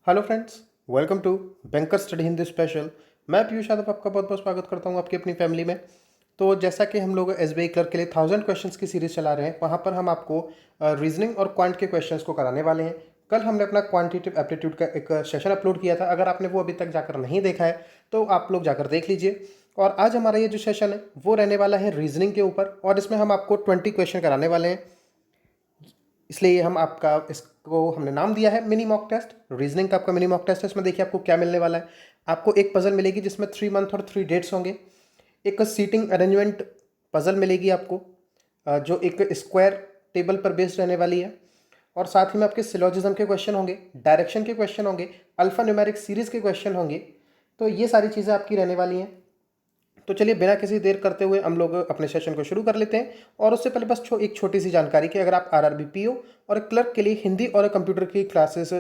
Hello friends, welcome to banker study Hindi special. मैं पीयूष यादव आपका बहुत बहुत स्वागत करता हूं आपकी अपनी फैमिली में। तो जैसा कि हम लोग एसबीआई क्लर्क के लिए 1000 क्वेश्चंस की सीरीज़ चला रहे हैं, वहां पर हम आपको रीजनिंग और क्वांट के क्वेश्चंस को कराने वाले हैं। कल हमने अपना क्वांटिटेटिव एप्टीट्यूड का एक सेशन अपलोड किया था। अगर आपने वो अभी तक जाकर नहीं देखा है तो आप लोग जाकर देख लीजिए। और आज हमारा ये जो सेशन है वो रहने वाला है रीजनिंग के ऊपर, और इसमें हम आपको 20 क्वेश्चन कराने वाले हैं। इसलिए हम आपका इसको हमने नाम दिया है मिनी मॉक टेस्ट। रीजनिंग का आपका मिनी मॉक टेस्ट है। इसमें देखिए आपको क्या मिलने वाला है। आपको एक पजल मिलेगी जिसमें 3 मंथ और 3 डेट्स होंगे। एक सीटिंग अरेंजमेंट पजल मिलेगी आपको, जो एक स्क्वायर टेबल पर बेस्ड रहने वाली है। और साथ ही में आपके सिलोजिज्म के क्वेश्चन होंगे, डायरेक्शन के क्वेश्चन होंगे, अल्फा न्यूमेरिक सीरीज के क्वेश्चन होंगे। तो ये सारी चीज़ें आपकी रहने वाली हैं। तो चलिए बिना किसी देर करते हुए हम लोग अपने सेशन को शुरू कर लेते हैं। और उससे पहले बस एक छोटी सी जानकारी कि अगर आप आरआरबी पीओ और क्लर्क के लिए हिंदी और कंप्यूटर की क्लासेस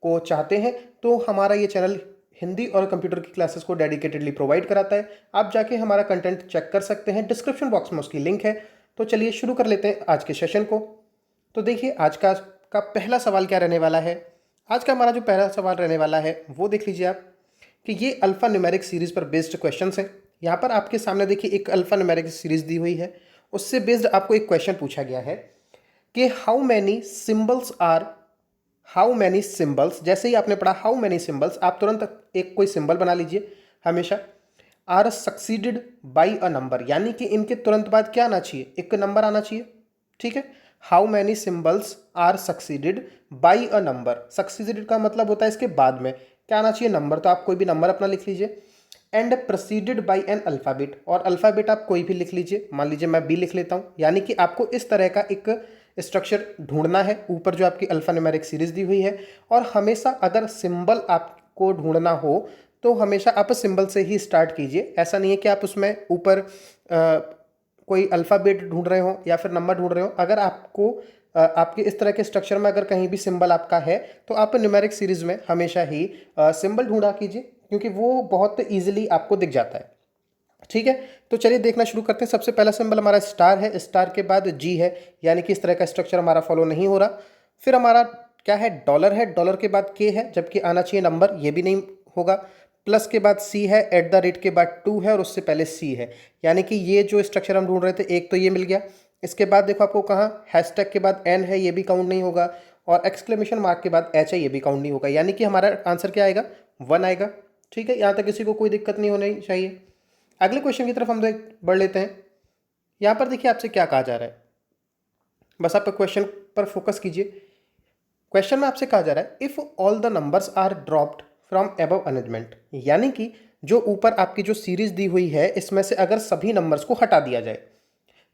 को चाहते हैं तो हमारा ये चैनल हिंदी और कंप्यूटर की क्लासेस को डेडिकेटेडली प्रोवाइड कराता है। आप जाके हमारा कंटेंट चेक कर सकते हैं, डिस्क्रिप्शन बॉक्स में उसकी लिंक है। तो चलिए शुरू कर लेते हैं आज के सेशन को। तो देखिए आज का पहला सवाल क्या रहने वाला है। आज का हमारा जो पहला सवाल रहने वाला है वो देख लीजिए आप, कि ये अल्फा न्यूमेरिक सीरीज पर बेस्ड क्वेश्चंस हैं। यहाँ पर आपके सामने देखिए एक अल्फा न्यूमेरिक सीरीज दी हुई है, उससे बेस्ड आपको एक क्वेश्चन पूछा गया है कि हाउ मैनी सिंबल्स। जैसे ही आपने पढ़ा हाउ मैनी सिंबल्स, आप तुरंत एक कोई सिंबल बना लीजिए हमेशा। Are succeeded by a number, यानी कि इनके तुरंत बाद क्या आना चाहिए, एक नंबर आना चाहिए। ठीक है, how many symbols are succeeded by a number. Succeeded का मतलब होता है इसके बाद में क्या आना चाहिए, नंबर। तो आप कोई भी नंबर अपना लिख लीजिए। And preceded by an alphabet, और अल्फ़ाबेट आप कोई भी लिख लीजिए। मान लीजिए मैं बी लिख लेता हूँ। यानी कि आपको इस तरह का एक स्ट्रक्चर ढूंढना है ऊपर जो आपकी अल्फा न्यूमेरिक सीरीज दी हुई है। और हमेशा अगर सिंबल आपको ढूंढना हो तो हमेशा आप सिंबल से ही स्टार्ट कीजिए। ऐसा नहीं है कि आप उसमें ऊपर कोई अल्फ़ाबेट ढूंढ रहे हो या फिर नंबर ढूंढ रहे हो। अगर आपको आपके इस तरह के स्ट्रक्चर में अगर कहीं भी सिंबल आपका है तो आप न्यूमेरिक सीरीज में हमेशा ही सिंबल ढूंढा कीजिए, क्योंकि वो बहुत ईजिली आपको दिख जाता है। ठीक है, तो चलिए देखना शुरू करते हैं। सबसे पहला सिंबल हमारा स्टार है, स्टार के बाद जी है, यानी कि इस तरह का स्ट्रक्चर हमारा फॉलो नहीं हो रहा। फिर हमारा क्या है, डॉलर है, डॉलर के बाद के है, जबकि आना चाहिए नंबर, ये भी नहीं होगा। प्लस के बाद सी है, एट द रेट के बाद टू है, और उससे पहले सी है। यानी कि ये जो स्ट्रक्चर हम ढूंढ रहे थे, एक तो ये मिल गया। इसके बाद देखो आपको कहाँ हैशटैग के बाद एन है, ये भी काउंट नहीं होगा। और एक्सक्लेमेशन मार्क के बाद एच है, ये भी काउंट नहीं होगा। यानी कि हमारा आंसर क्या आएगा, 1 आएगा। ठीक है, यहाँ तक किसी को कोई दिक्कत नहीं होनी चाहिए। अगले क्वेश्चन की तरफ हम बढ़ लेते हैं। यहाँ पर देखिए आपसे क्या कहा जा रहा है, बस आप क्वेश्चन पर फोकस कीजिए। क्वेश्चन में आपसे कहा जा रहा है if all the numbers are dropped from above arrangement, यानी कि जो ऊपर आपकी जो सीरीज दी हुई है इसमें से अगर सभी नंबर्स को हटा दिया जाए,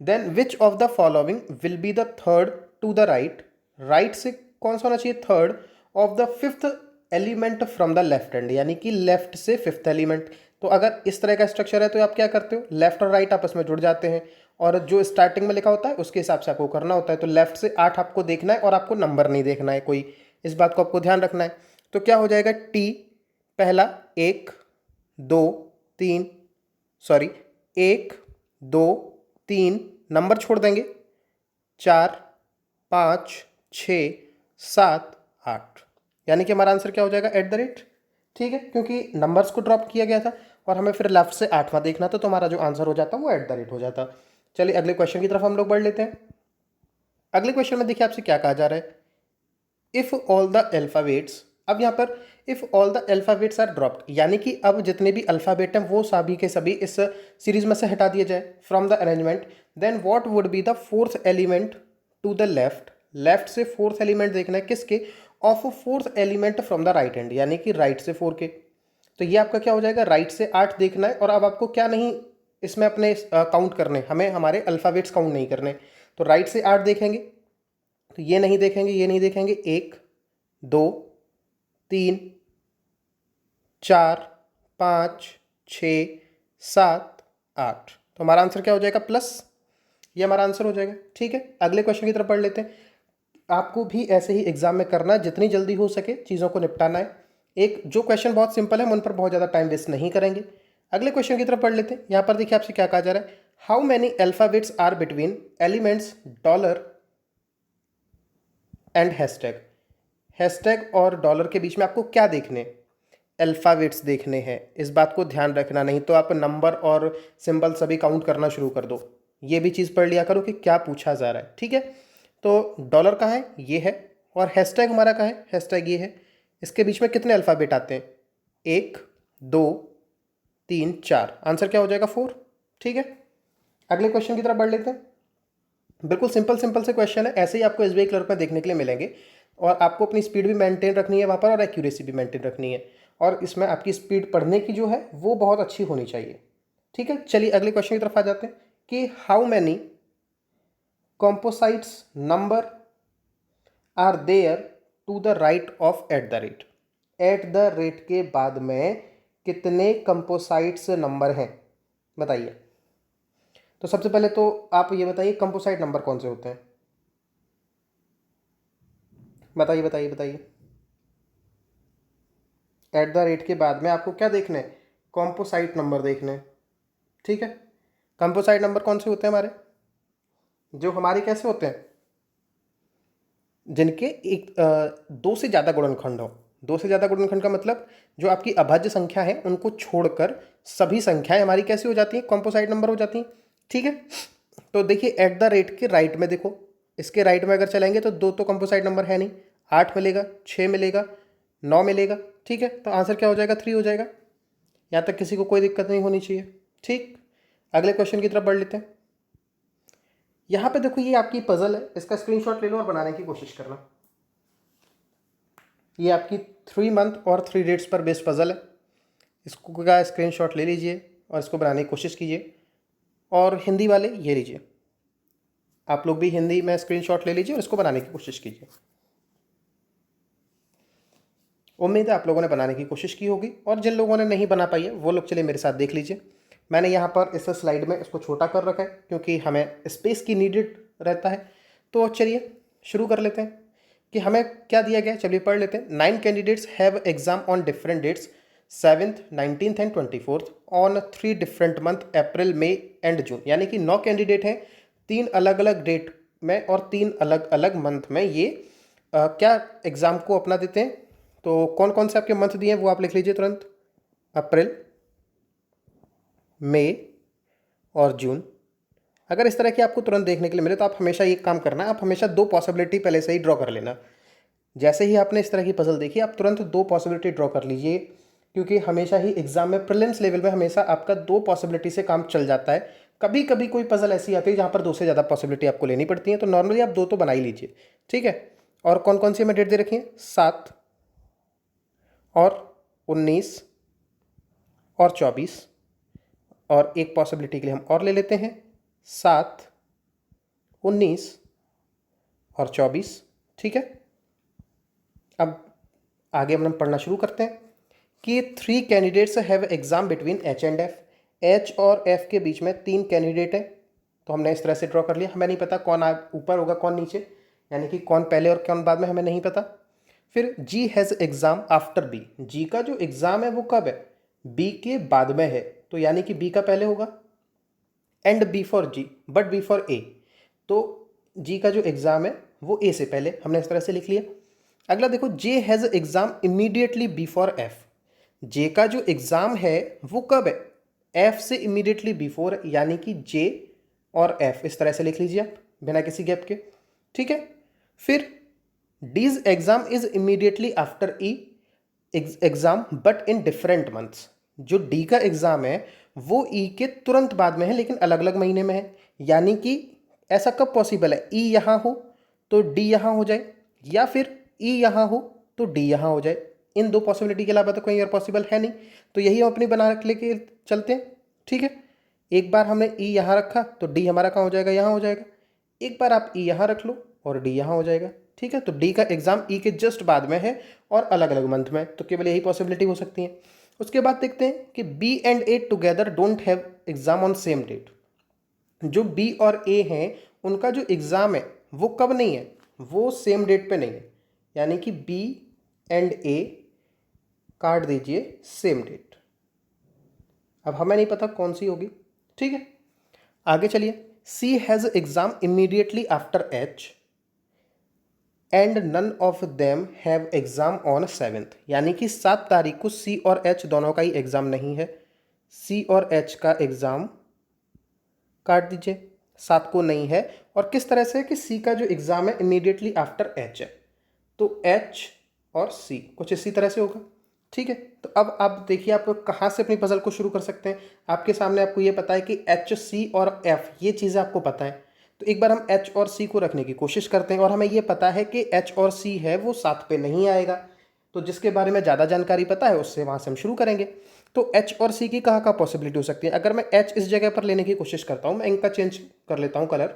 then which of the following will be the third to the right. Right से कौन सा होना चाहिए, third of the fifth element from the left hand, यानी कि लेफ्ट से फिफ्थ एलिमेंट। तो अगर इस तरह का स्ट्रक्चर है तो आप क्या करते हो, लेफ्ट और राइट आपस में जुड़ जाते हैं, और जो स्टार्टिंग में लिखा होता है उसके हिसाब से आपको करना होता है। तो लेफ्ट से 8 आपको देखना है और आपको नंबर नहीं देखना है कोई, इस बात को आपको ध्यान रखना है। तो क्या हो जाएगा, टी पहला 1 2 3, सॉरी 1 2 3, नंबर छोड़ देंगे 4 5 6 7 8, यानी कि हमारा आंसर क्या हो जाएगा, एट द रेट। ठीक है, क्योंकि नंबर्स को ड्रॉप किया गया था और हमें फिर लेफ्ट से 8वां देखना था, तो हमारा जो आंसर हो जाता वो एट द रेट हो जाता। चलिए अगले क्वेश्चन की तरफ हम लोग बढ़ लेते हैं। अगले क्वेश्चन में देखिए आपसे क्या कहा जा रहा है, इफ ऑल द अल्फाबेट्स। अब यहाँ पर if all the alphabets are dropped, यानी कि अब जितने भी अल्फाबेट हैं वो सभी के सभी इस सीरीज में से हटा दिए जाए from the arrangement, then what would be the fourth element to the left. Left से फोर्थ एलिमेंट देखना है किसके, of fourth element from the right hand, यानी कि राइट से 4 के। तो ये आपका क्या हो जाएगा, राइट से 8 देखना है। और अब आपको क्या नहीं इसमें अपने काउंट करने, हमें हमारे अल्फाबेट्स काउंट नहीं करने। तो राइट से 8 देखेंगे, तो ये नहीं देखेंगे, ये नहीं देखेंगे, 1 2 3 4 5 6 7 8, तो हमारा आंसर क्या हो जाएगा, प्लस, ये हमारा आंसर हो जाएगा। ठीक है, अगले क्वेश्चन की तरफ पढ़ लेते हैं। आपको भी ऐसे ही एग्जाम में करना है, जितनी जल्दी हो सके चीज़ों को निपटाना है। एक जो क्वेश्चन बहुत सिंपल है हम उन पर बहुत ज़्यादा टाइम वेस्ट नहीं करेंगे। अगले क्वेश्चन की तरफ पढ़ लेते हैं। यहाँ पर देखिए आपसे क्या कहा जा रहा है, how many alphabets are between elements dollar and hashtag. Hashtag और डॉलर के बीच में आपको क्या देखने, अल्फ़ाबेट्स देखने हैं। इस बात को ध्यान रखना, नहीं तो आप नंबर और सिंबल सभी काउंट करना शुरू कर दो। ये भी चीज़ पढ़ लिया करो कि क्या पूछा जा रहा है, ठीक है। तो डॉलर कहाँ है, ये है, और हैशटैग हमारा कहाँ है, हैशटैग ये है। इसके बीच में कितने अल्फ़ाबेट आते हैं, 1 2 3 4, आंसर क्या हो जाएगा 4, ठीक है। अगले क्वेश्चन की तरफ बढ़ लेते हैं। बिल्कुल सिंपल सिंपल से क्वेश्चन है, ऐसे ही आपको एसबीआई क्लर्क में देखने के लिए मिलेंगे। और आपको अपनी स्पीड भी मेंटेन रखनी है वहाँ पर, और एक्यूरेसी भी मेंटेन रखनी है। और इसमें आपकी स्पीड पढ़ने की जो है वो बहुत अच्छी होनी चाहिए, ठीक है। चलिए अगले क्वेश्चन की तरफ आ जाते हैं कि how many composites number are there to the right of at the rate. At the rate के बाद में कितने कंपोसाइट्स नंबर हैं, बताइए। तो सबसे पहले तो आप ये बताइए कंपोसाइट नंबर कौन से होते हैं, बताइए बताइए बताइए। एट द रेट के बाद में आपको क्या देखना है, कॉम्पोसाइट नंबर देखने हैं, ठीक है। कंपोसाइट नंबर कौन से होते हैं हमारे, जो हमारे कैसे होते हैं, जिनके एक दो से ज़्यादा गुणनखंड हो। दो से ज़्यादा गुणनखंड का मतलब जो आपकी अभाज्य संख्या है उनको छोड़कर सभी संख्याएं हमारी कैसी हो जाती हैं, कॉम्पोसाइट नंबर हो जाती हैं, ठीक है। तो देखिए एट द रेट के राइट में देखो, इसके राइट में अगर चलेंगे तो दो तो कंपोसाइट नंबर है नहीं, 8 मिलेगा, 6 मिलेगा, 9 मिलेगा, ठीक है। तो आंसर क्या हो जाएगा, 3 हो जाएगा। यहाँ तक किसी को कोई दिक्कत नहीं होनी चाहिए, ठीक। अगले क्वेश्चन की तरफ बढ़ लेते हैं। यहाँ पे देखो ये आपकी पजल है, इसका स्क्रीनशॉट ले लो और बनाने की कोशिश करना। ये आपकी 3 मंथ और 3 डेट्स पर बेस्ड पजल है। इसको का स्क्रीनशॉट ले लीजिए और इसको बनाने की कोशिश कीजिए। और हिंदी वाले ये लीजिए, आप लोग भी हिंदी में स्क्रीनशॉट ले लीजिए और इसको बनाने की कोशिश कीजिए। उम्मीद है आप लोगों ने बनाने की कोशिश की होगी, और जिन लोगों ने नहीं बना पाई है वो लोग चलिए मेरे साथ देख लीजिए। मैंने यहाँ पर इस स्लाइड में इसको छोटा कर रखा है क्योंकि हमें स्पेस की नीडेड रहता है। तो चलिए शुरू कर लेते हैं कि हमें क्या दिया गया है, चलिए पढ़ लेते हैं। 9 candidates have exam on different dates 7th, 19th and 24th on 3 different month, April, May and June. यानी कि 9 कैंडिडेट हैं 3 अलग अलग डेट में और 3 अलग अलग मंथ में ये क्या एग्ज़ाम को अपना देते हैं। तो कौन कौन से आपके मंथ दिए हैं वो आप लिख लीजिए तुरंत, अप्रैल, मई और जून। अगर इस तरह की आपको तुरंत देखने के लिए मिले तो आप हमेशा ये काम करना, आप हमेशा 2 पॉसिबिलिटी पहले से ही ड्रॉ कर लेना। जैसे ही आपने इस तरह की पजल देखी आप तुरंत 2 पॉसिबिलिटी ड्रॉ कर लीजिए, क्योंकि हमेशा ही एग्जाम में प्रीलिम्स लेवल में हमेशा आपका 2 पॉसिबिलिटी से काम चल जाता है। कभी कभी कोई पजल ऐसी आती है जहाँ पर 2 से ज़्यादा पॉसिबिलिटी आपको लेनी पड़ती है, तो नॉर्मली आप 2 तो बना ही लीजिए, ठीक है। और कौन कौन सी हमें डेट दे रखी है, 7 और 19 और 24। और एक पॉसिबिलिटी के लिए हम और ले लेते हैं 7, 19 और 24, ठीक है। अब आगे हम पढ़ना शुरू करते हैं कि 3 candidates have exam between H and F. H और एफ के बीच में 3 कैंडिडेट हैं, तो हमने इस तरह से ड्रॉ कर लिया। हमें नहीं पता कौन ऊपर होगा कौन नीचे, यानी कि कौन पहले और कौन बाद में, हमें नहीं पता। फिर जी हैज़ एग्ज़ाम आफ्टर बी। जी का जो एग्ज़ाम है वो कब है, बी के बाद में है, तो यानी कि बी का पहले होगा। And B for G but B for A, तो जी का जो एग्ज़ाम है वो ए से पहले, हमने इस तरह से लिख लिया। अगला देखो, J has exam immediately before F. J का जो एग्ज़ाम है वो कब है, एफ से इमीडिएटली बिफोर, यानी कि जे और एफ, इस तरह से लिख लीजिए आप बिना किसी गैप के, ठीक है। फिर D's exam is immediately after E exam but in different months. जो डी का एग्ज़ाम है वो ई के तुरंत बाद में है लेकिन अलग अलग महीने में है। यानी कि ऐसा कब पॉसिबल है, ई यहाँ हो तो डी यहाँ हो जाए, या फिर ई यहाँ हो तो डी यहाँ हो जाए। इन 2 पॉसिबिलिटी के अलावा तो कोई और पॉसिबल है नहीं, तो यही हम अपनी बना लेके चलते हैं, ठीक है। एक बार हमने ई यहाँ रखा तो डी हमारा कहाँ हो जाएगा, यहाँ हो जाएगा। एक बार आप ई यहाँ रख लो और डी यहाँ हो जाएगा, ठीक है। तो डी का एग्ज़ाम ई के जस्ट बाद में है और अलग अलग मंथ में, तो केवल यही पॉसिबिलिटी हो सकती है। उसके बाद देखते हैं कि B and A together don't have exam on same date. जो बी और ए हैं उनका जो एग्ज़ाम है वो कब नहीं है, वो सेम डेट पे नहीं है, यानी कि बी एंड ए काट दीजिए सेम डेट। अब हमें नहीं पता कौन सी होगी, ठीक है। आगे चलिए, C has exam immediately after H. And none of them have exam on 7th, यानी कि 7 तारीख को सी और एच दोनों का ही एग्ज़ाम नहीं है। सी और एच का एग्ज़ाम काट दीजिए, 7 को नहीं है। और किस तरह से कि सी का जो एग्ज़ाम है इमीडिएटली आफ्टर एच है, तो एच और सी कुछ इसी तरह से होगा। ठीक है, तो अब आप देखिए आप कहाँ से अपनी पजल को शुरू कर सकते हैं। आपके सामने आपको ये पता है कि एच, सी और एफ ये चीज़ें आपको पता है, तो एक बार हम एच और सी को रखने की कोशिश करते हैं। और हमें ये पता है कि एच और सी है वो 7 पे नहीं आएगा, तो जिसके बारे में ज़्यादा जानकारी पता है उससे वहाँ से हम शुरू करेंगे। तो एच और सी की कहाँ पॉसिबिलिटी हो सकती है। अगर मैं एच इस जगह पर लेने की कोशिश करता हूँ, मैं इनका चेंज कर लेता हूँ कलर।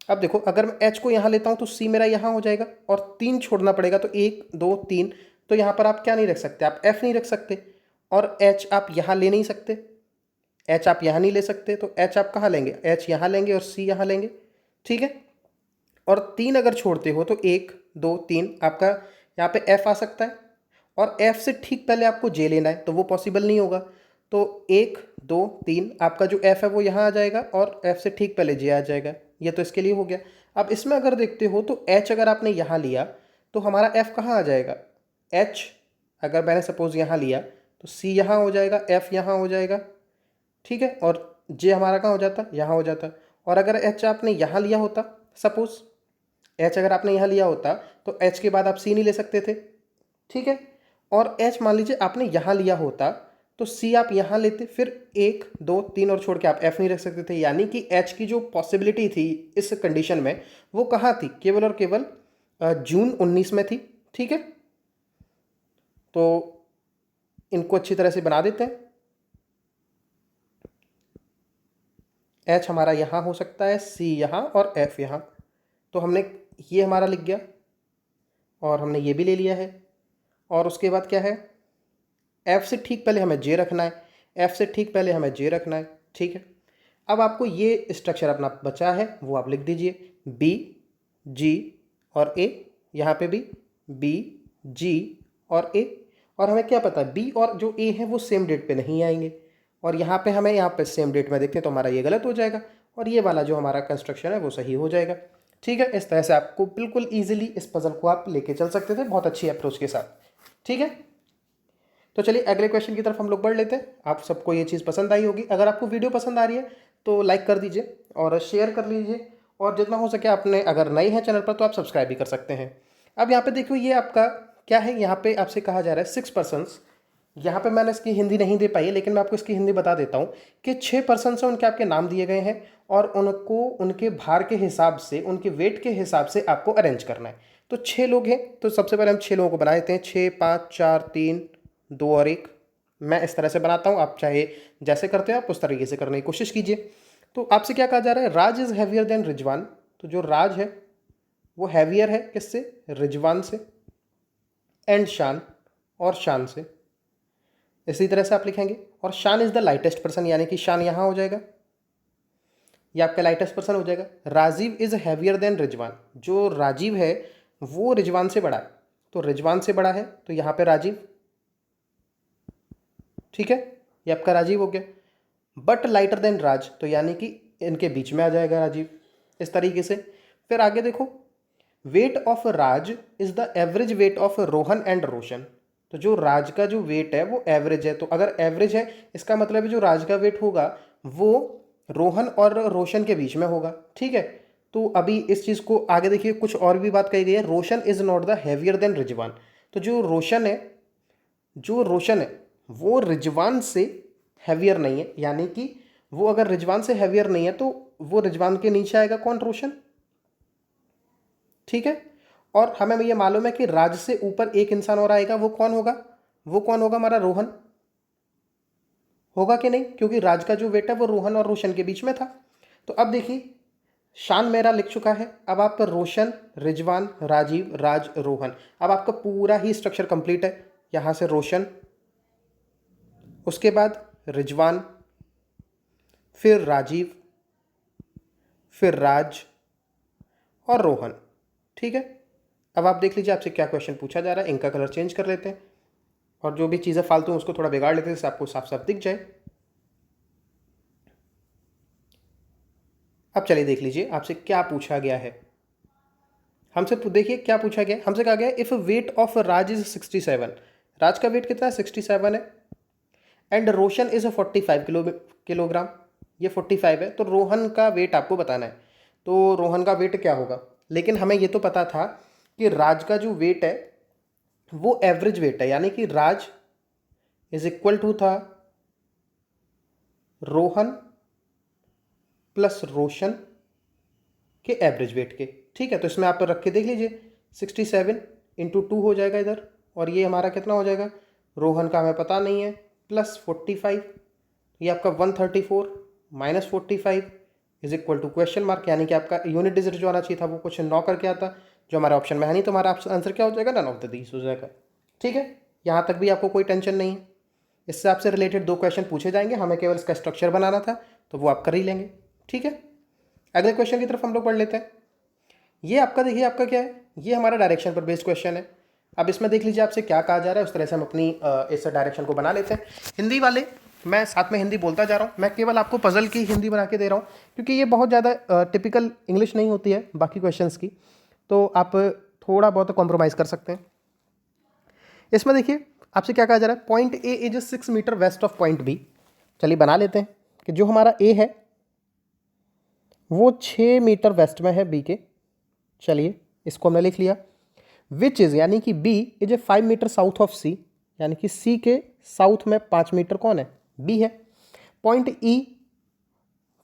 अब देखो, अगर मैं एच को यहाँ लेता हूँ तो सी मेरा यहाँ हो जाएगा और 3 छोड़ना पड़ेगा, तो 1 2 3। तो यहाँ पर आप क्या नहीं रख सकते, आप एफ नहीं रख सकते, और एच आप यहाँ ले नहीं सकते, एच आप यहाँ नहीं ले सकते, तो एच आप कहाँ लेंगे, एच यहाँ लेंगे और सी यहाँ लेंगे। ठीक है, और 3 अगर छोड़ते हो तो 1 2 3 आपका यहाँ पे एफ आ सकता है, और एफ से ठीक पहले आपको जे लेना है, तो वो पॉसिबल नहीं होगा। तो 1 2 3 आपका जो एफ है वो यहाँ आ जाएगा और एफ से ठीक पहले जे आ जाएगा। ये तो इसके लिए हो गया। अब इसमें अगर देखते हो तो एच अगर आपने यहाँ लिया तो हमारा एफ कहाँ आ जाएगा, एच अगर मैंने सपोज यहाँ लिया तो सी यहाँ हो जाएगा, एफ यहाँ हो जाएगा। ठीक है, और जे हमारा कहाँ हो जाता, यहाँ हो जाता। और अगर एच आपने यहाँ लिया होता, सपोज एच अगर आपने यहाँ लिया होता तो एच के बाद आप सी नहीं ले सकते थे। ठीक है, और एच मान लीजिए आपने यहाँ लिया होता तो सी आप यहाँ लेते, फिर 1 2 3 और छोड़ के आप एफ नहीं रख सकते थे। यानी कि एच की जो पॉसिबिलिटी थी इस कंडीशन में वो कहाँ थी, केवल और केवल जून 19 में थी। ठीक है, तो इनको अच्छी तरह से बना देते हैं। एच हमारा यहाँ हो सकता है, सी यहाँ और एफ यहाँ। तो हमने ये हमारा लिख गया और हमने ये भी ले लिया है। और उसके बाद क्या है, एफ से ठीक पहले हमें जे रखना है, एफ से ठीक पहले हमें जे रखना है। ठीक है, अब आपको ये स्ट्रक्चर अपना बचा है वो आप लिख दीजिए, बी जी और ए, यहाँ पे भी बी जी और ए। और हमें क्या पता है, बी और जो ए है वो सेम डेट पे नहीं आएंगे, और यहाँ पे हमें यहाँ पे सेम डेट में देखते हैं तो हमारा ये गलत हो जाएगा, और ये वाला जो हमारा कंस्ट्रक्शन है वो सही हो जाएगा। ठीक है, इस तरह से आपको बिल्कुल ईजिली इस पजल को आप लेके चल सकते थे बहुत अच्छी अप्रोच के साथ। ठीक है, तो चलिए अगले क्वेश्चन की तरफ हम लोग बढ़ लेते हैं। आप सबको ये चीज़ पसंद आई होगी। अगर आपको वीडियो पसंद आ रही है तो लाइक कर दीजिए और शेयर कर लीजिए, और जितना हो सके आपने अगर नए हैं चैनल पर तो आप सब्सक्राइब भी कर सकते हैं। अब यहाँ पे देखो ये आपका क्या है, यहाँ पे आपसे कहा जा रहा है 6 पर्सन्स। यहाँ पे मैंने इसकी हिंदी नहीं दे पाई है, लेकिन मैं आपको इसकी हिंदी बता देता हूँ कि 6 पर्सन से उनके आपके नाम दिए गए हैं, और उनको उनके भार के हिसाब से, उनके वेट के हिसाब से आपको अरेंज करना है। तो 6 लोग हैं, तो सबसे पहले हम 6 लोगों को बना देते हैं, 6 5 4 3 2 और 1। मैं इस तरह से बनाता हूँ, आप चाहे जैसे करते हो आप उस तरीके से करने की कोशिश कीजिए। तो आपसे क्या कहा जा रहा है, राज इज़ हैवियर देन रिजवान। तो जो राज है वो हैवियर है किससे, रिजवान से, एंड शान और शान से। इसी तरह से आप लिखेंगे। और शान इज़ द लाइटेस्ट पर्सन, यानी कि शान यहाँ हो जाएगा, ये आपका लाइटेस्ट पर्सन हो जाएगा। Rajiv is heavier than Rizwan, जो राजीव है वो रिजवान से बड़ा है, तो रिजवान से बड़ा है तो यहाँ पे राजीव। ठीक है, ये आपका राजीव हो गया। बट लाइटर देन राज, तो यानी कि इनके बीच में आ जाएगा राजीव, इस तरीके से। फिर आगे देखो, weight of Raj is the average weight of Rohan and Roshan. तो जो राज का जो वेट है वो एवरेज है, तो अगर एवरेज है इसका मतलब है जो राज का वेट होगा वो रोहन और रोशन के बीच में होगा। ठीक है, तो अभी इस चीज़ को आगे देखिए, कुछ और भी बात कही गई है, Roshan is not the heavier than Rizwan. तो जो रोशन है, जो रोशन है वो रिजवान से हैवियर नहीं है, यानी कि वो अगर रिजवान से हैवियर नहीं है तो वो रिजवान के नीचे आएगा कौन, रोशन। ठीक है, और हमें ये मालूम है कि राज से ऊपर एक इंसान और आएगा, वो कौन होगा, वो कौन होगा, हमारा रोहन होगा कि नहीं, क्योंकि राज का जो वेट है वो रोहन और रोशन के बीच में था। तो अब देखिए, शान मेरा लिख चुका है, अब आप रोशन, रिजवान, राजीव, राज, रोहन। अब आपका पूरा ही स्ट्रक्चर कंप्लीट है। यहाँ से रोशन, उसके बाद रिजवान, फिर राजीव, फिर राज और रोहन। ठीक है, अब आप देख लीजिए आपसे क्या क्वेश्चन पूछा जा रहा है। इनका कलर चेंज कर लेते हैं, और जो भी चीज़ें फालतू हैं उसको थोड़ा बिगाड़ लेते हैं जिससे आपको साफ साफ दिख जाए। अब चलिए देख लीजिए आपसे क्या पूछा गया है। हमसे देखिए क्या पूछा गया, हमसे कहा गया if wait of Raj is 67, राज का वेट कितना है 67 है, एंड रोशन इज 45 किलोग्राम, ये 45 है, तो रोहन का वेट आपको बताना है। तो रोहन का वेट क्या होगा, लेकिन हमें ये तो पता था कि राज का जो वेट है वो एवरेज वेट है, यानी कि राज इज इक्वल टू था रोहन प्लस रोशन के एवरेज वेट के। ठीक है, तो इसमें आप रख के देख लीजिए 67 इंटू 2 हो जाएगा इधर, और ये हमारा कितना हो जाएगा, रोहन का हमें पता नहीं है, प्लस 45, ये आपका 134 minus 45 is equal to question mark, यानी कि आपका यूनिट डिजिट जो आना चाहिए था वो कुछ 9 करके आता, जो हमारे ऑप्शन में है नहीं, तो हमारा आंसर क्या हो जाएगा, नन ऑफ द दीस हो जाएगा। ठीक है, यहाँ तक भी आपको कोई टेंशन नहीं है। इससे आपसे रिलेटेड 2 क्वेश्चन पूछे जाएंगे, हमें केवल इसका स्ट्रक्चर बनाना था, तो वो आप कर ही लेंगे। ठीक है, अगले क्वेश्चन की तरफ हम लोग पढ़ लेते हैं। ये आपका देखिए, आपका क्या है, ये हमारा डायरेक्शन पर बेस्ड क्वेश्चन है। अब इसमें देख लीजिए आपसे क्या कहा जा रहा है, उस तरह से हम अपनी इस डायरेक्शन को बना लेते हैं। हिंदी वाले, मैं साथ में हिंदी बोलता जा रहा हूँ, मैं केवल आपको पजल की हिंदी बना के दे रहा हूँ, क्योंकि ये बहुत ज़्यादा टिपिकल इंग्लिश नहीं होती है बाकी क्वेश्चंस की, तो आप थोड़ा बहुत कॉम्प्रोमाइज़ कर सकते हैं। इसमें देखिए आपसे क्या कहा जा रहा है, point A is 6 metre west of point B. चलिए बना लेते हैं कि जो हमारा ए है वो 6 मीटर वेस्ट में है बी के। चलिए इसको हमने लिख लिया। विच इज़, यानी कि B is 5 metre south of C, यानी कि सी के साउथ में 5 मीटर कौन है, बी है। पॉइंट ई,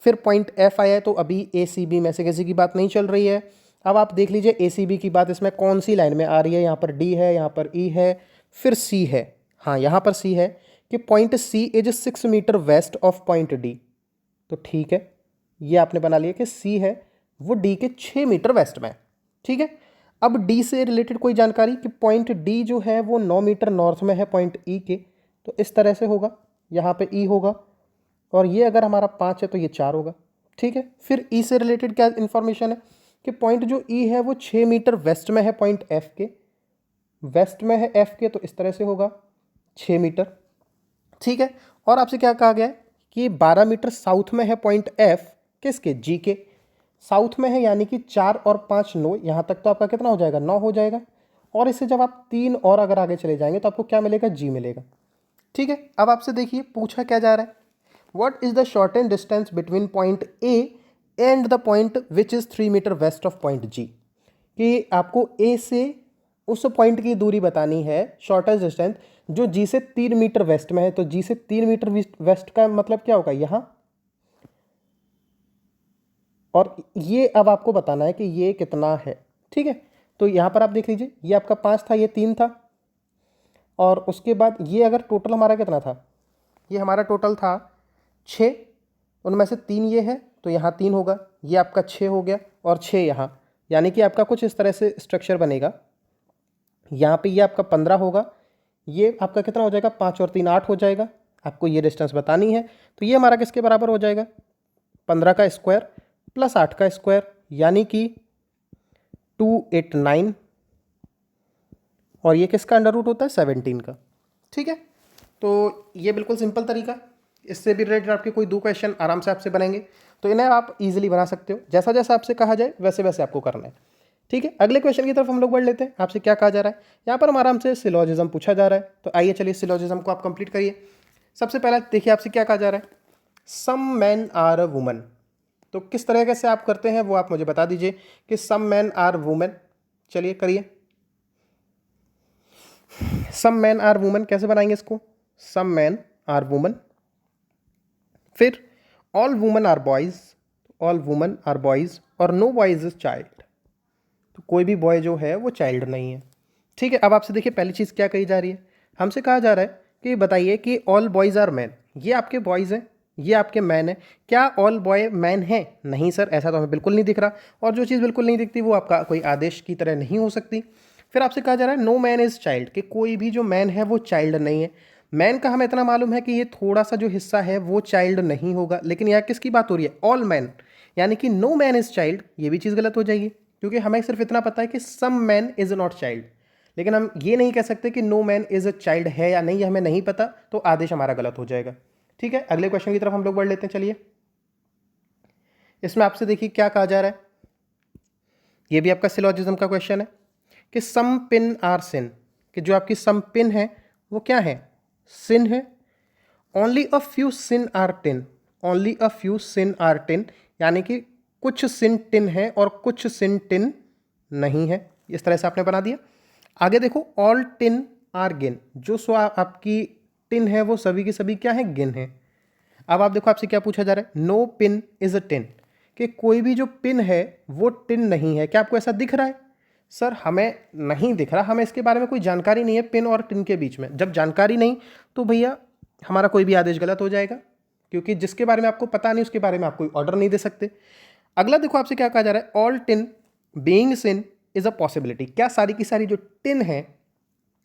फिर पॉइंट एफ आया है, तो अभी ए सी बी में से किसी की बात नहीं चल रही है। अब आप देख लीजिए ए सी बी की बात इसमें कौन सी लाइन में आ रही है, यहाँ पर डी है, यहाँ पर ई है, फिर सी है, हाँ यहाँ पर सी है, कि point C is 6 metre west of point D. तो ठीक है, ये आपने बना लिया कि सी है वो डी के 6 मीटर वेस्ट में है। ठीक है, अब डी से रिलेटेड कोई जानकारी कि पॉइंट डी जो है वो 9 मीटर नॉर्थ में है पॉइंट ई के, तो इस तरह से होगा, यहाँ पे ई होगा, और ये अगर हमारा 5 है तो ये 4 होगा। ठीक है, फिर ई से रिलेटेड क्या इन्फॉर्मेशन है कि पॉइंट जो ई है वो 6 मीटर वेस्ट में है पॉइंट एफ के, वेस्ट में है एफ के, तो इस तरह से होगा 6 मीटर। ठीक है, और आपसे क्या कहा गया है कि 12 मीटर साउथ में है पॉइंट एफ, किसके, जी के साउथ में है, यानी कि 4 और 5 9, यहाँ तक तो आपका कितना हो जाएगा, 9 हो जाएगा। और इससे जब आप 3 और अगर आगे चले जाएंगे तो आपको क्या मिलेगा, जी मिलेगा। ठीक है, अब आपसे देखिए पूछा क्या जा रहा है, what is the shortest distance between point A and the point which is 3 metre west of point G, कि आपको ए से उस पॉइंट की दूरी बतानी है, शॉर्टेस्ट डिस्टेंस जो जी से 3 मीटर वेस्ट में है। तो जी से 3 मीटर वेस्ट का मतलब क्या होगा, यहाँ, और ये अब आपको बताना है कि ये कितना है। ठीक है, तो यहाँ पर आप देख लीजिए, ये आपका 5 था, ये 3 था, और उसके बाद ये अगर टोटल हमारा कितना था, ये हमारा टोटल था 6, उनमें से 3 ये है, तो यहाँ 3 होगा, ये आपका 6 हो गया, और 6 यहाँ, यानी कि आपका कुछ इस तरह से स्ट्रक्चर बनेगा। यहाँ पे ये आपका 15 होगा, ये आपका कितना हो जाएगा, 5 और 3 8 हो जाएगा। आपको ये डिस्टेंस बतानी है, तो ये हमारा किसके बराबर हो जाएगा, 15 का स्क्वायर प्लस 8 का स्क्वायर, यानी कि 289, और ये किसका अंडर रूट होता है, 17 का। ठीक है, तो ये बिल्कुल सिंपल तरीका, इससे भी रिलेटेड आपके कोई 2 क्वेश्चन आराम से आपसे बनेंगे, तो इन्हें आप इजीली बना सकते हो, जैसा जैसा आपसे कहा जाए वैसे वैसे आपको करना है। ठीक है, अगले क्वेश्चन की तरफ हम लोग बढ़ लेते हैं। आपसे क्या कहा जा रहा है, यहाँ पर हमारा हमसे सिलोजिज्म पूछा जा रहा है, तो आइए चलिए सिलोजिज्म को आप कंप्लीट करिए। सबसे पहला देखिए आपसे क्या कहा जा रहा है, सम मैन आर अ वुमन, तो किस तरीके से आप करते हैं वो आप मुझे बता दीजिए कि सम मैन आर वुमेन। चलिए करिए, सम मैन आर वुमेन कैसे बनाएंगे इसको, सम मैन आर वुमन, फिर all women are boys, all women are boys, और नो बॉयज़ इज चाइल्ड, तो कोई भी बॉय जो है वो चाइल्ड नहीं है। ठीक है, अब आपसे देखिए पहली चीज़ क्या कही जा रही है, हमसे कहा जा रहा है कि बताइए कि ऑल बॉयज़ आर मैन, ये आपके बॉयज़ हैं, ये आपके मैन है, क्या ऑल बॉय मैन है, नहीं सर, ऐसा तो हमें बिल्कुल नहीं दिख रहा, और जो चीज़ बिल्कुल नहीं दिखती वो आपका कोई आदेश की तरह नहीं हो सकती। फिर आपसे कहा जा रहा है नो मैन इज़ चाइल्ड, कि कोई भी जो मैन है वो चाइल्ड नहीं है। मैन का हमें इतना मालूम है कि ये थोड़ा सा जो हिस्सा है वो चाइल्ड नहीं होगा, लेकिन यहाँ किसकी बात हो रही है, ऑल मैन, यानी कि नो मैन इज़ चाइल्ड, ये भी चीज़ गलत हो जाएगी, क्योंकि हमें सिर्फ इतना पता है कि some man is not child, लेकिन हम ये नहीं कह सकते कि no man is a child है या नहीं, हमें नहीं पता, तो आदेश हमारा गलत हो जाएगा। ठीक है, अगले क्वेश्चन की तरफ हम लोग बढ़ लेते हैं। चलिए, इसमें आपसे देखिए क्या कहा जा रहा है, ये भी आपका सिलोजिज्म का क्वेश्चन है कि सम पिन आर सिन, कि जो आपकी सम पिन है वो क्या है, सिन है। Only a few sin are tin, only a few sin are tin, यानी कि कुछ सिन टिन है और कुछ सिन टिन नहीं है। इस तरह से आपने बना दिया। आगे देखो, ऑल टिन आर गिन, जो सो आपकी टिन है वो सभी की सभी क्या है, गिन है। अब आप देखो आपसे क्या पूछा जा रहा है, no pin is a tin, कि कोई भी जो पिन है वो टिन नहीं है। क्या आपको ऐसा दिख रहा है? सर हमें नहीं दिख रहा, हमें इसके बारे में कोई जानकारी नहीं है पिन और टिन के बीच में। जब जानकारी नहीं तो भैया हमारा कोई भी आदेश गलत हो जाएगा, क्योंकि जिसके बारे में आपको पता नहीं उसके बारे में आप कोई ऑर्डर नहीं दे सकते। अगला देखो आपसे क्या कहा जा रहा है, all tin being sin is a possibility, क्या सारी की सारी जो टिन है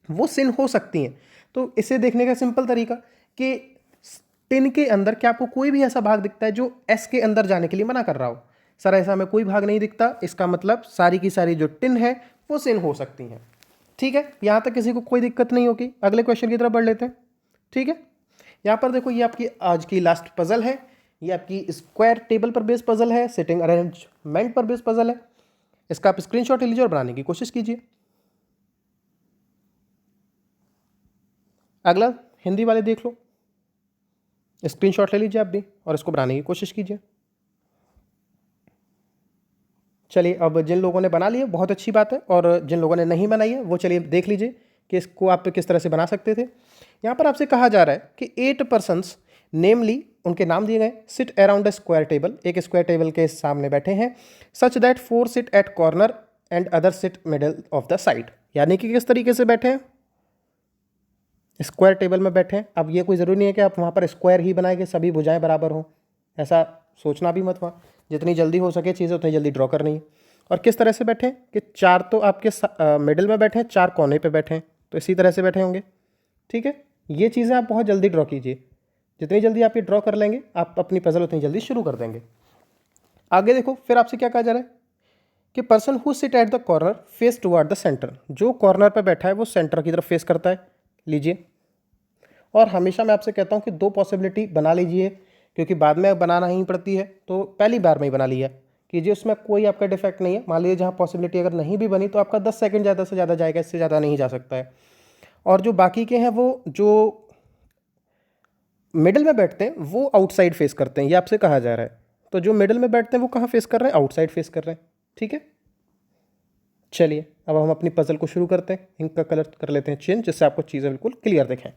वो सिन हो सकती हैं। तो इसे देखने का सिंपल तरीका कि टिन के अंदर क्या आपको कोई भी ऐसा भाग दिखता है जो एस के अंदर जाने के लिए मना कर रहा हो? सर ऐसा हमें कोई भाग नहीं दिखता, इसका मतलब सारी की सारी जो टिन है वो सिन हो सकती हैं। ठीक है, यहां तक किसी को कोई दिक्कत नहीं होगी। अगले क्वेश्चन की तरफ बढ़ लेते हैं। ठीक है, यहां पर देखो ये आपकी आज की लास्ट पजल है, ये आपकी स्क्वायर टेबल पर बेस्ड पजल है, सिटिंग अरेंजमेंट पर बेस्ड पजल है। इसका आप स्क्रीनशॉट ले लीजिए और बनाने की कोशिश कीजिए। अगला हिंदी वाले देख लो, स्क्रीनशॉट ले लीजिए आप भी और इसको बनाने की कोशिश कीजिए। चलिए, अब जिन लोगों ने बना लिया बहुत अच्छी बात है, और जिन लोगों ने नहीं बनाई है वो चलिए देख लीजिए कि इसको आप किस तरह से बना सकते थे। यहाँ पर आपसे कहा जा रहा है कि 8 पर्सन्स नेमली, उनके नाम दिए गए, sit around a square table, एक स्क्वायर टेबल के सामने बैठे हैं, such that 4 sit at corner and other sit middle of the side, यानी कि किस तरीके से बैठे हैं, स्क्वायर टेबल में बैठे हैं। अब ये कोई ज़रूरी नहीं है कि आप वहाँ पर स्क्वायर ही बनाए कि सभी भुजाएं बराबर हों, ऐसा सोचना भी मत वहाँ। जितनी जल्दी हो सके चीज़ें उतनी जल्दी ड्रॉ करनी है। और किस तरह से बैठे हैं कि 4 तो आपके मिडिल में बैठे हैं, 4 कोने पे बैठे हैं, तो इसी तरह से बैठे होंगे। ठीक है, ये चीज़ें आप बहुत जल्दी ड्रॉ कीजिए, जितनी जल्दी आप ये ड्रॉ कर लेंगे आप अपनी पजल उतनी जल्दी शुरू कर देंगे। आगे देखो, फिर आपसे क्या कहा जा रहा है कि person who sit at the corner face toward the centre, जो कॉर्नर पर बैठा है वो सेंटर की तरफ फेस करता है। लीजिए, और हमेशा मैं आपसे कहता हूँ कि 2 पॉसिबिलिटी बना लीजिए, क्योंकि बाद में बनाना ही पड़ती है, तो पहली बार में ही बना लिया कीजिए, उसमें कोई आपका डिफेक्ट नहीं है। मान लीजिए जहाँ पॉसिबिलिटी अगर नहीं भी बनी तो आपका 10 सेकंड ज़्यादा से ज़्यादा जाएगा, इससे ज़्यादा नहीं जा सकता है। और जो बाकी के हैं वो जो मिडिल में बैठते हैं वो आउटसाइड फेस करते हैं, ये आपसे कहा जा रहा है। तो जो मिडिल में बैठते हैं वो कहाँ फेस कर रहे हैं, आउटसाइड फेस कर रहे हैं। ठीक है, चलिए अब हम अपनी पजल को शुरू करते हैं। इनका कलर कर लेते हैं चेंज, जिससे आपको चीज़ें बिल्कुल क्लियर दिखें।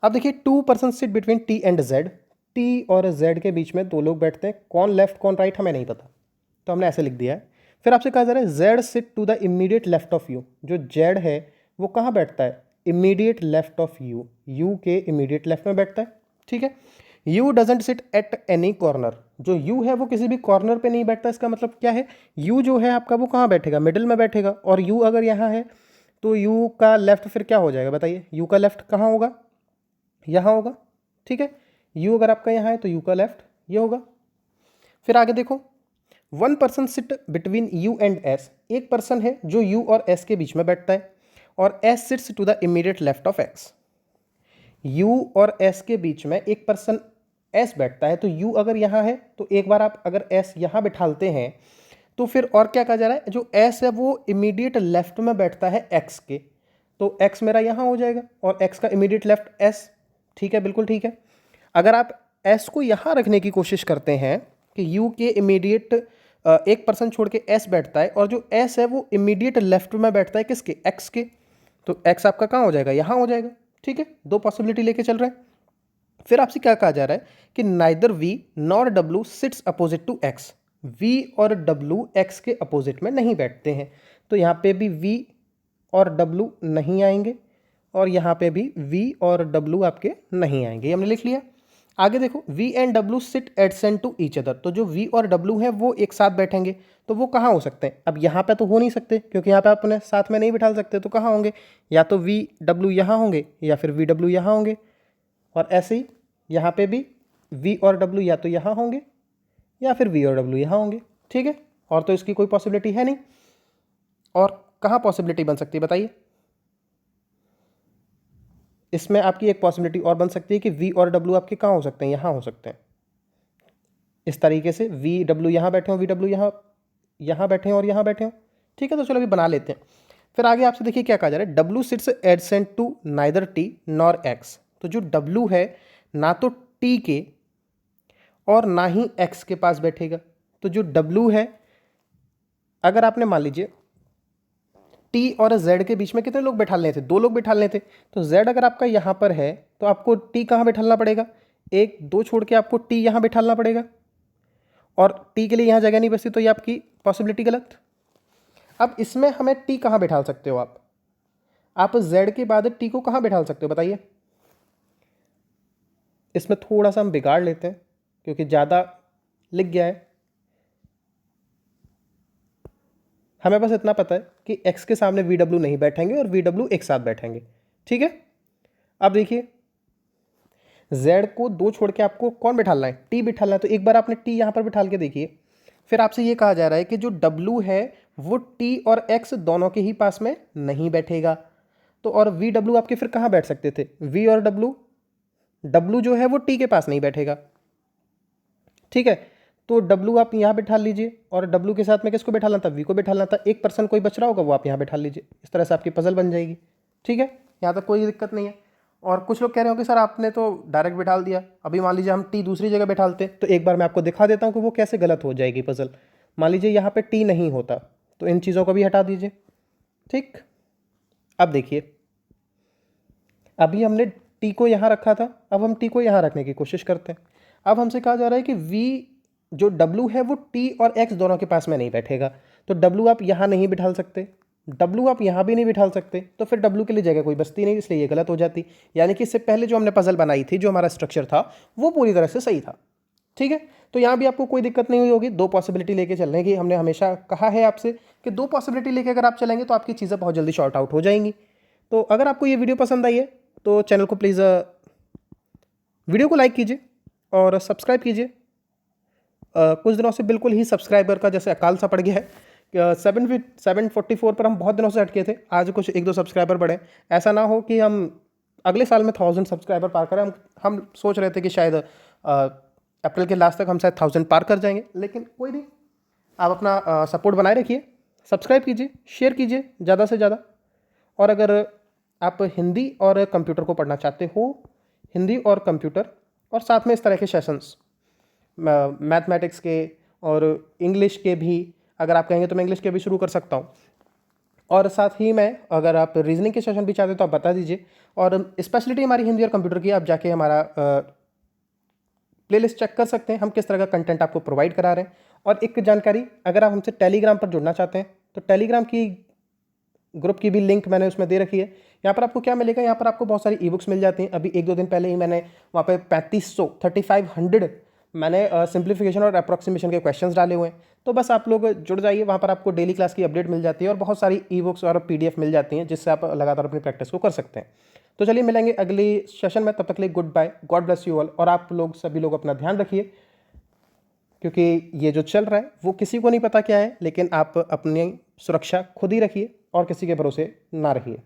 अब देखिए, 2 person sit between T and Z, T और जेड के बीच में 2 लोग बैठते हैं, कौन लेफ्ट कौन राइट हमें नहीं पता, तो हमने ऐसे लिख दिया है। फिर आपसे कहा जा रहा है Z sit to the immediate left of U, जो जेड है वो कहाँ बैठता है, immediate left of U, U के इमीडिएट लेफ्ट में बैठता है। ठीक है, U doesn't sit at any corner, जो यू है वो किसी भी कॉर्नर पे नहीं बैठता। इसका मतलब क्या है, यू जो है आपका वो कहाँ बैठेगा, मिडिल में बैठेगा, और यू अगर यहाँ है तो यू का लेफ्ट फिर क्या हो जाएगा बताइए, यू का लेफ्ट कहाँ होगा, यहाँ होगा। ठीक है, यू अगर आपका यहाँ है तो यू का लेफ्ट ये होगा। फिर आगे देखो, 1 person sit between you and S, एक पर्सन है जो यू और एस के बीच में बैठता है, और S sits to the immediate left of X. U और एस के बीच में एक पर्सन एस बैठता है, तो यू अगर यहाँ है तो एक बार आप अगर एस यहाँ बिठालते हैं तो फिर और क्या कहा जा रहा है, जो एस है वो इमीडिएट लेफ्ट में बैठता है एक्स के, तो एक्स मेरा यहाँ हो जाएगा और एक्स का इमीडिएट लेफ्ट एस। ठीक है, बिल्कुल ठीक है। अगर आप एस को यहाँ रखने की कोशिश करते हैं कि यू के इमीडिएट एक पर्सन छोड़ के एस बैठता है, और जो एस है वो इमीडिएट लेफ्ट में बैठता है किसके, एक्स के, तो एक्स आपका कहाँ हो जाएगा, यहाँ हो जाएगा। ठीक है, 2 पॉसिबिलिटी लेके चल रहे हैं। फिर आपसे क्या कहा जा रहा है कि neither V nor W sits opposite to X, V और डब्ल्यू एक्स के अपोजिट में नहीं बैठते हैं, तो यहाँ पे भी वी और डब्ल्यू नहीं आएंगे, और यहाँ पे भी वी और डब्ल्यू आपके नहीं आएंगे, ये हमने लिख लिया। आगे देखो, V and W sit adjacent to each other, तो जो वी और डब्ल्यू हैं वो एक साथ बैठेंगे, तो वो कहाँ हो सकते हैं, अब यहाँ पे तो हो नहीं सकते क्योंकि यहाँ पे आप उन्हें साथ में नहीं बिठा सकते, तो कहाँ होंगे, या तो वी डब्ल्यू यहाँ होंगे या फिर वी डब्ल्यू यहाँ होंगे, और ऐसे ही यहाँ पे भी वी और डब्ल्यू या तो यहाँ होंगे या फिर वी और डब्ल्यू यहाँ होंगे। ठीक है, और तो इसकी कोई पॉसिबिलिटी है नहीं, और कहाँ पॉसिबिलिटी बन सकती है बताइए, इसमें आपकी एक पॉसिबिलिटी और बन सकती है कि वी और डब्ल्यू आपके कहाँ हो सकते हैं, यहाँ हो सकते हैं। इस तरीके से वी डब्ल्यू यहाँ बैठे हों, वी डब्ल्यू यहाँ यहाँ बैठे हों और यहाँ बैठे हों। ठीक है, तो चलो अभी बना लेते हैं। फिर आगे आपसे देखिए क्या कहा जा रहा है, W sits adjacent to neither T nor X. तो जो डब्लू है ना तो टी के और ना ही एक्स के पास बैठेगा। तो जो डब्लू है, अगर आपने मान लीजिए टी और जेड के बीच में कितने लोग बैठा लेते थे, 2 लोग बैठा लेते। तो जेड अगर आपका यहाँ पर है तो आपको टी कहाँ बैठाना पड़ेगा, 1 2 छोड़ के आपको टी यहाँ बैठाना पड़ेगा, और टी के लिए यहाँ जगह नहीं बचती, तो ये आपकी पॉसिबिलिटी गलत। अब इसमें हमें टी कहाँ बैठा सकते हो आप जेड के बाद टी को कहाँ बैठा सकते हो बताइए। इसमें थोड़ा सा हम बिगाड़ लेते हैं क्योंकि ज़्यादा लिख गया है। हमें बस इतना पता है कि x के सामने वी डब्ल्यू नहीं बैठेंगे और वी डब्ल्यू एक साथ बैठेंगे। ठीक है, अब देखिए z को 2 छोड़ के आपको कौन बिठाना है, t बिठाना है। तो एक बार आपने t यहाँ पर बिठाल के देखिए। फिर आपसे ये कहा जा रहा है कि जो w है वो t और x दोनों के ही पास में नहीं बैठेगा। तो और वी डब्ल्यू आपके फिर कहाँ बैठ सकते थे, v और w जो है वो t के पास नहीं बैठेगा। ठीक है, तो W आप यहाँ बैठा लीजिए और W के साथ में किसको बैठाना था, V को बैठाना था। एक पर्सन कोई बच रहा होगा वो आप यहाँ बैठा लीजिए। इस तरह से आपकी पजल बन जाएगी। ठीक है, यहाँ तक कोई दिक्कत नहीं है। और कुछ लोग कह रहे हो कि सर आपने तो डायरेक्ट बैठा दिया, अभी मान लीजिए हम T दूसरी जगह बैठालते, तो एक बार मैं आपको दिखा देता हूँ कि वो कैसे गलत हो जाएगी पजल। मान लीजिए यहाँ पर T नहीं होता तो इन चीज़ों को भी हटा दीजिए। ठीक, अब देखिए अभी हमने T को यहाँ रखा था, अब हम T को यहाँ रखने की कोशिश करते हैं। अब हमसे कहा जा रहा है कि V जो W है वो T और X दोनों के पास में नहीं बैठेगा। तो W आप यहाँ नहीं बिठाल सकते, W आप यहाँ भी नहीं बिठाल सकते, तो फिर W के लिए जगह कोई बचती नहीं, इसलिए ये गलत हो जाती। यानी कि इससे पहले जो हमने पजल बनाई थी, जो हमारा स्ट्रक्चर था वो पूरी तरह से सही था। ठीक है, तो यहाँ भी आपको कोई दिक्कत नहीं हुई होगी। 2 पॉसिबिलिटी लेके चलने की हमने हमेशा कहा है आपसे कि 2 पॉसिबिलिटी लेके अगर आप चलेंगे तो आपकी चीज़ें बहुत जल्दी शॉर्ट आउट हो जाएंगी। तो अगर आपको ये वीडियो पसंद आई है तो चैनल को प्लीज़ वीडियो को लाइक कीजिए और सब्सक्राइब कीजिए। कुछ दिनों से बिल्कुल ही सब्सक्राइबर का जैसे अकाल सा पड़ गया है। 744 पर हम बहुत दिनों से अटके थे, आज कुछ 1-2 सब्सक्राइबर बढ़े। ऐसा ना हो कि हम अगले साल में 1000 सब्सक्राइबर पार करें। हम सोच रहे थे कि शायद अप्रैल के लास्ट तक हम शायद 1000 पार कर जाएंगे, लेकिन कोई नहीं। आप अपना सपोर्ट बनाए रखिए, सब्सक्राइब कीजिए, शेयर कीजिए ज़्यादा से ज़्यादा। और अगर आप हिंदी और कंप्यूटर को पढ़ना चाहते हो, हिंदी और कंप्यूटर और साथ में इस तरह के सेशंस मैथमेटिक्स के और इंग्लिश के भी, अगर आप कहेंगे तो मैं इंग्लिश के भी शुरू कर सकता हूँ। और साथ ही में अगर आप रीजनिंग के सेशन भी चाहते हो तो आप बता दीजिए। और स्पेशलिटी हमारी हिंदी और कंप्यूटर की, आप जाके हमारा प्लेलिस्ट चेक कर सकते हैं, हम किस तरह का कंटेंट आपको प्रोवाइड करा रहे हैं। और एक जानकारी, अगर आप हमसे टेलीग्राम पर जुड़ना चाहते हैं तो टेलीग्राम की ग्रुप की भी लिंक मैंने उसमें दे रखी है। यहाँ पर आपको क्या मिलेगा, यहाँ पर आपको बहुत सारी ई बुक्स मिल जाती हैं। अभी 1-2 दिन पहले ही मैंने वहाँ पे 3500 मैंने सिंप्लीफिकेशन और अप्रॉक्सीमेशन के क्वेश्चंस डाले हुए हैं। तो बस आप लोग जुड़ जाइए, वहाँ पर आपको डेली क्लास की अपडेट मिल जाती है और बहुत सारी ई बुक्स और PDF मिल जाती हैं, जिससे आप लगातार अपनी प्रैक्टिस को कर सकते हैं। तो चलिए मिलेंगे अगली सेशन में, तब तक के लिए goodbye, God bless you all. और आप लोग सभी लोग अपना ध्यान रखिए, क्योंकि ये जो चल रहा है वो किसी को नहीं पता क्या है, लेकिन आप अपनी सुरक्षा खुद ही रखिए और किसी के भरोसे ना रहिए।